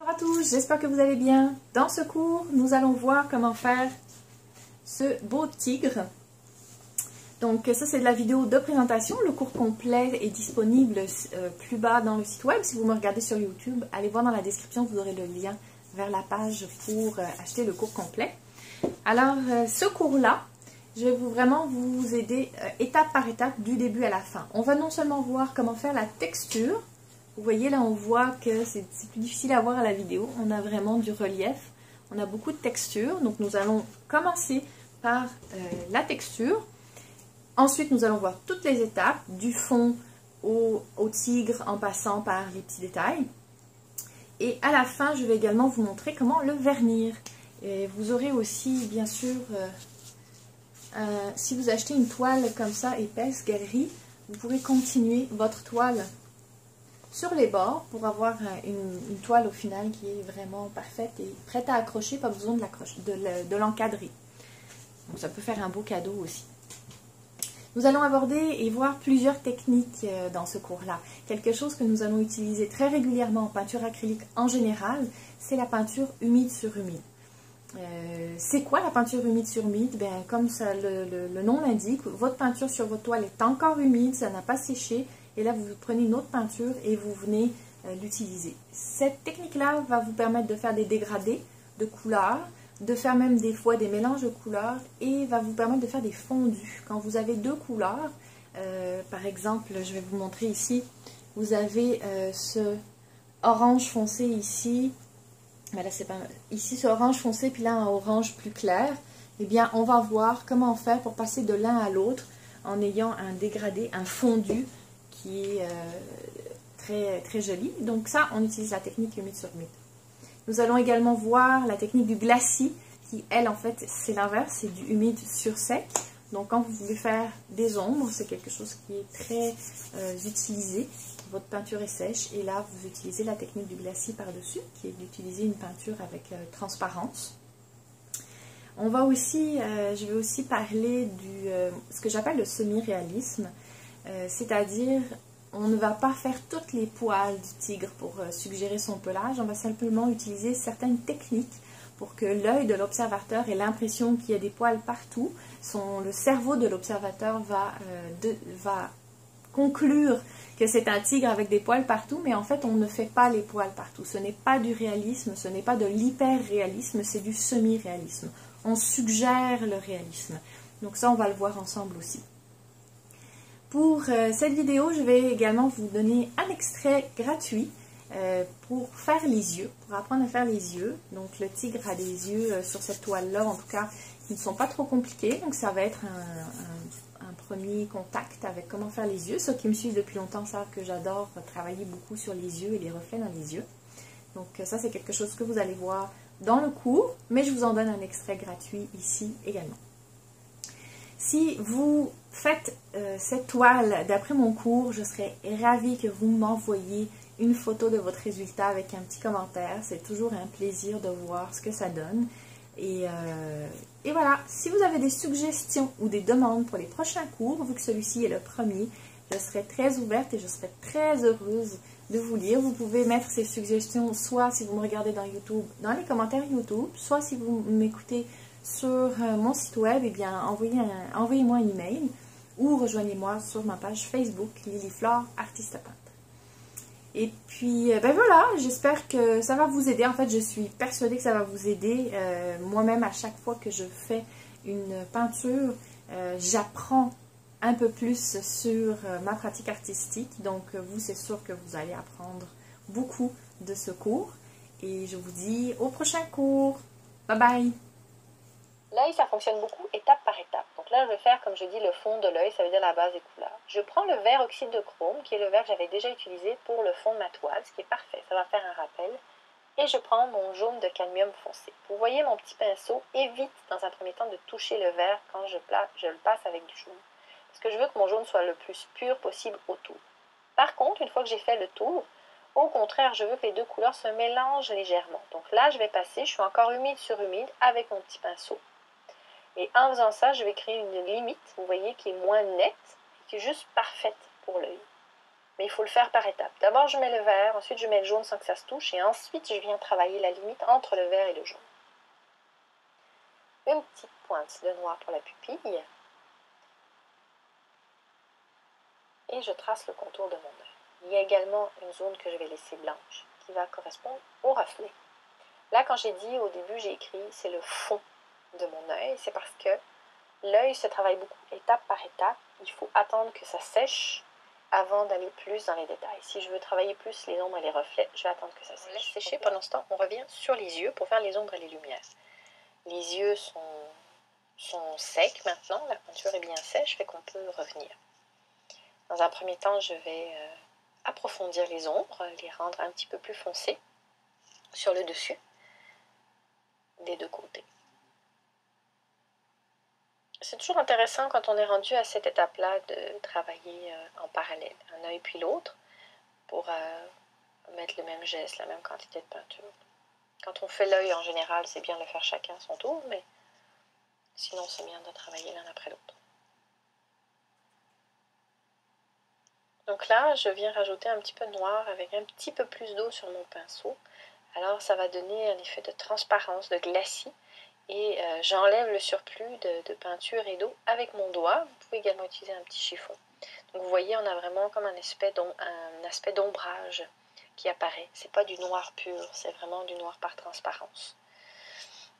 Bonjour à tous, j'espère que vous allez bien. Dans ce cours, nous allons voir comment faire ce beau tigre. Donc ça c'est de la vidéo de présentation, le cours complet est disponible plus bas dans le site web. Si vous me regardez sur YouTube, allez voir dans la description, vous aurez le lien vers la page pour acheter le cours complet. Alors ce cours-là, je vais vraiment vous aider étape par étape du début à la fin. On va non seulement voir comment faire la texture. Vous voyez là, on voit que c'est plus difficile à voir à la vidéo. On a vraiment du relief, on a beaucoup de texture. Donc nous allons commencer par la texture. Ensuite, nous allons voir toutes les étapes, du fond au tigre en passant par les petits détails. Et à la fin, je vais également vous montrer comment le vernir. Et vous aurez aussi, bien sûr, si vous achetez une toile comme ça, épaisse, galerie, vous pourrez continuer votre toile sur les bords pour avoir une toile au final qui est vraiment parfaite et prête à accrocher, pas besoin de l'encadrer. Donc ça peut faire un beau cadeau aussi. Nous allons aborder et voir plusieurs techniques dans ce cours-là. Quelque chose que nous allons utiliser très régulièrement en peinture acrylique en général, c'est la peinture humide sur humide. C'est quoi la peinture humide sur humide? Bien, comme ça, le nom l'indique, votre peinture sur votre toile est encore humide, ça n'a pas séché. Et là, vous prenez une autre peinture et vous venez l'utiliser. Cette technique-là va vous permettre de faire des dégradés de couleurs, de faire même des fois des mélanges de couleurs et va vous permettre de faire des fondus. Quand vous avez deux couleurs, par exemple, je vais vous montrer ici, vous avez ce orange foncé ici, mais là c'est pas ici ce orange foncé puis là un orange plus clair. Eh bien, on va voir comment faire pour passer de l'un à l'autre en ayant un dégradé, un fondu qui est très joli. Donc ça, on utilise la technique humide sur humide. Nous allons également voir la technique du glacis, qui elle, en fait, c'est l'inverse, c'est du humide sur sec. Donc quand vous voulez faire des ombres, c'est quelque chose qui est très utilisé. Votre peinture est sèche et là, vous utilisez la technique du glacis par-dessus, qui est d'utiliser une peinture avec transparence. On va aussi, je vais aussi parler du ce que j'appelle le semi-réalisme. C'est-à-dire, on ne va pas faire toutes les poils du tigre pour suggérer son pelage, on va simplement utiliser certaines techniques pour que l'œil de l'observateur ait l'impression qu'il y a des poils partout. Le cerveau de l'observateur va conclure que c'est un tigre avec des poils partout, mais en fait on ne fait pas les poils partout. Ce n'est pas du réalisme, ce n'est pas de l'hyper-réalisme, c'est du semi-réalisme. On suggère le réalisme. Donc ça, on va le voir ensemble aussi. Pour cette vidéo, je vais également vous donner un extrait gratuit pour faire les yeux, pour apprendre à faire les yeux. Donc le tigre a des yeux sur cette toile-là, en tout cas, qui ne sont pas trop compliqués. Donc ça va être un premier contact avec comment faire les yeux. Ceux qui me suivent depuis longtemps savent que j'adore travailler beaucoup sur les yeux et les reflets dans les yeux. Donc ça, c'est quelque chose que vous allez voir dans le cours, mais je vous en donne un extrait gratuit ici également. Si vous faites cette toile d'après mon cours, je serais ravie que vous m'envoyiez une photo de votre résultat avec un petit commentaire. C'est toujours un plaisir de voir ce que ça donne. Et voilà, si vous avez des suggestions ou des demandes pour les prochains cours, vu que celui-ci est le premier, je serai très ouverte et je serai très heureuse de vous lire. Vous pouvez mettre ces suggestions soit si vous me regardez dans YouTube, dans les commentaires YouTube, soit si vous m'écoutez sur mon site web, eh bien envoyez-moi un email ou rejoignez-moi sur ma page Facebook Lily-Flore Artiste Peintre. Et puis ben voilà, j'espère que ça va vous aider. En fait, je suis persuadée que ça va vous aider. Moi-même, à chaque fois que je fais une peinture, j'apprends un peu plus sur ma pratique artistique. Donc vous, c'est sûr que vous allez apprendre beaucoup de ce cours. Et je vous dis au prochain cours. Bye bye! L'œil, ça fonctionne beaucoup étape par étape. Donc là, je vais faire, comme je dis, le fond de l'œil, ça veut dire la base des couleurs. Je prends le vert oxyde de chrome, qui est le vert que j'avais déjà utilisé pour le fond de ma toile, ce qui est parfait, ça va faire un rappel. Et je prends mon jaune de cadmium foncé. Vous voyez mon petit pinceau évite dans un premier temps de toucher le vert quand je le passe avec du jaune. Parce que je veux que mon jaune soit le plus pur possible autour. Par contre, une fois que j'ai fait le tour, au contraire, je veux que les deux couleurs se mélangent légèrement. Donc là, je vais passer, je suis encore humide sur humide avec mon petit pinceau. Et en faisant ça, je vais créer une limite, vous voyez, qui est moins nette, qui est juste parfaite pour l'œil. Mais il faut le faire par étapes. D'abord, je mets le vert, ensuite je mets le jaune sans que ça se touche, et ensuite je viens travailler la limite entre le vert et le jaune. Une petite pointe de noir pour la pupille. Et je trace le contour de mon œil. Il y a également une zone que je vais laisser blanche, qui va correspondre au reflet. Là, quand j'ai dit au début, j'ai écrit, c'est le fond de mon œil, c'est parce que l'œil se travaille beaucoup étape par étape. Il faut attendre que ça sèche avant d'aller plus dans les détails. Si je veux travailler plus les ombres et les reflets, je vais attendre que ça sèche. On laisse sécher. Pendant ce temps, on revient sur les yeux pour faire les ombres et les lumières. Les yeux sont secs maintenant, la peinture est bien sèche, fait qu'on peut revenir. Dans un premier temps, je vais approfondir les ombres, les rendre un petit peu plus foncées sur le dessus, des deux côtés. C'est toujours intéressant quand on est rendu à cette étape-là de travailler en parallèle, un œil puis l'autre, pour mettre le même geste, la même quantité de peinture. Quand on fait l'œil en général, c'est bien de le faire chacun à son tour, mais sinon c'est bien de travailler l'un après l'autre. Donc là, je viens rajouter un petit peu de noir avec un petit peu plus d'eau sur mon pinceau. Alors ça va donner un effet de transparence, de glacis. Et j'enlève le surplus de peinture et d'eau avec mon doigt. Vous pouvez également utiliser un petit chiffon. Donc vous voyez, on a vraiment comme un aspect d'ombrage qui apparaît. C'est pas du noir pur, c'est vraiment du noir par transparence.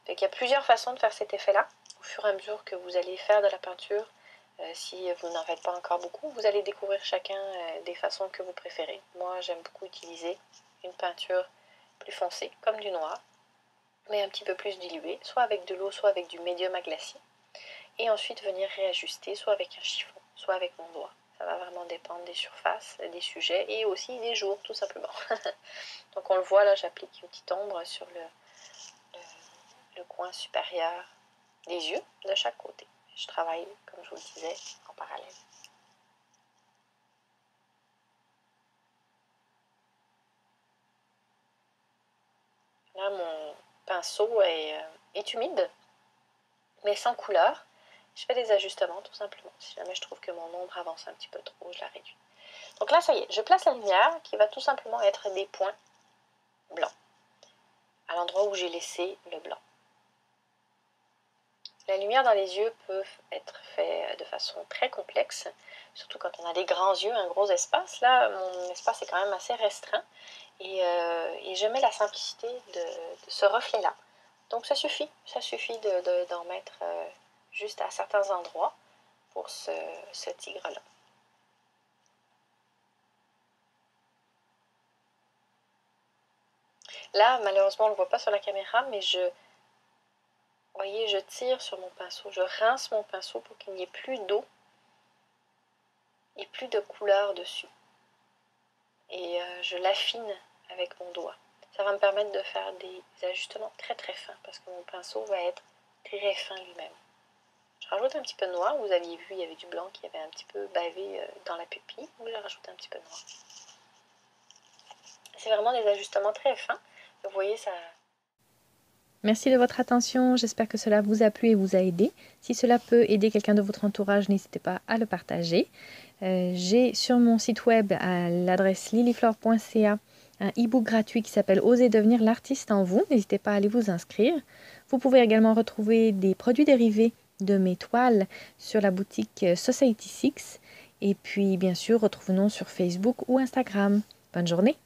Donc il y a plusieurs façons de faire cet effet-là. Au fur et à mesure que vous allez faire de la peinture, si vous n'en faites pas encore beaucoup, vous allez découvrir chacun des façons que vous préférez. Moi, j'aime beaucoup utiliser une peinture plus foncée, comme du noir, mais un petit peu plus diluée, soit avec de l'eau, soit avec du médium à glacis. Et ensuite venir réajuster, soit avec un chiffon, soit avec mon doigt. Ça va vraiment dépendre des surfaces, des sujets et aussi des jours, tout simplement. Donc on le voit, là, j'applique une petite ombre sur le coin supérieur des yeux de chaque côté. Je travaille, comme je vous le disais, en parallèle. Là, mon pinceau est humide, mais sans couleur. Je fais des ajustements, tout simplement. Si jamais je trouve que mon ombre avance un petit peu trop, je la réduis. Donc là, ça y est, je place la lumière qui va tout simplement être des points blancs à l'endroit où j'ai laissé le blanc. La lumière dans les yeux peut être faite de façon très complexe, surtout quand on a des grands yeux, un gros espace. Là, mon espace est quand même assez restreint et j'aimais la simplicité de ce reflet-là. Donc ça suffit d'en mettre juste à certains endroits pour ce tigre-là. Là, malheureusement, on ne le voit pas sur la caméra, mais voyez, je tire sur mon pinceau, je rince mon pinceau pour qu'il n'y ait plus d'eau et plus de couleur dessus. Et je l'affine avec mon doigt. Ça va me permettre de faire des ajustements très très fins parce que mon pinceau va être très fin lui-même. Je rajoute un petit peu de noir. Vous aviez vu, il y avait du blanc qui avait un petit peu bavé dans la pupille. Donc je rajoute un petit peu de noir. C'est vraiment des ajustements très fins. Vous voyez, ça... Merci de votre attention, j'espère que cela vous a plu et vous a aidé. Si cela peut aider quelqu'un de votre entourage, n'hésitez pas à le partager. J'ai sur mon site web à l'adresse lilyflore.ca un e-book gratuit qui s'appelle « Osez devenir l'artiste en vous ». N'hésitez pas à aller vous inscrire. Vous pouvez également retrouver des produits dérivés de mes toiles sur la boutique Society 6. Et puis bien sûr, retrouvez-nous sur Facebook ou Instagram. Bonne journée!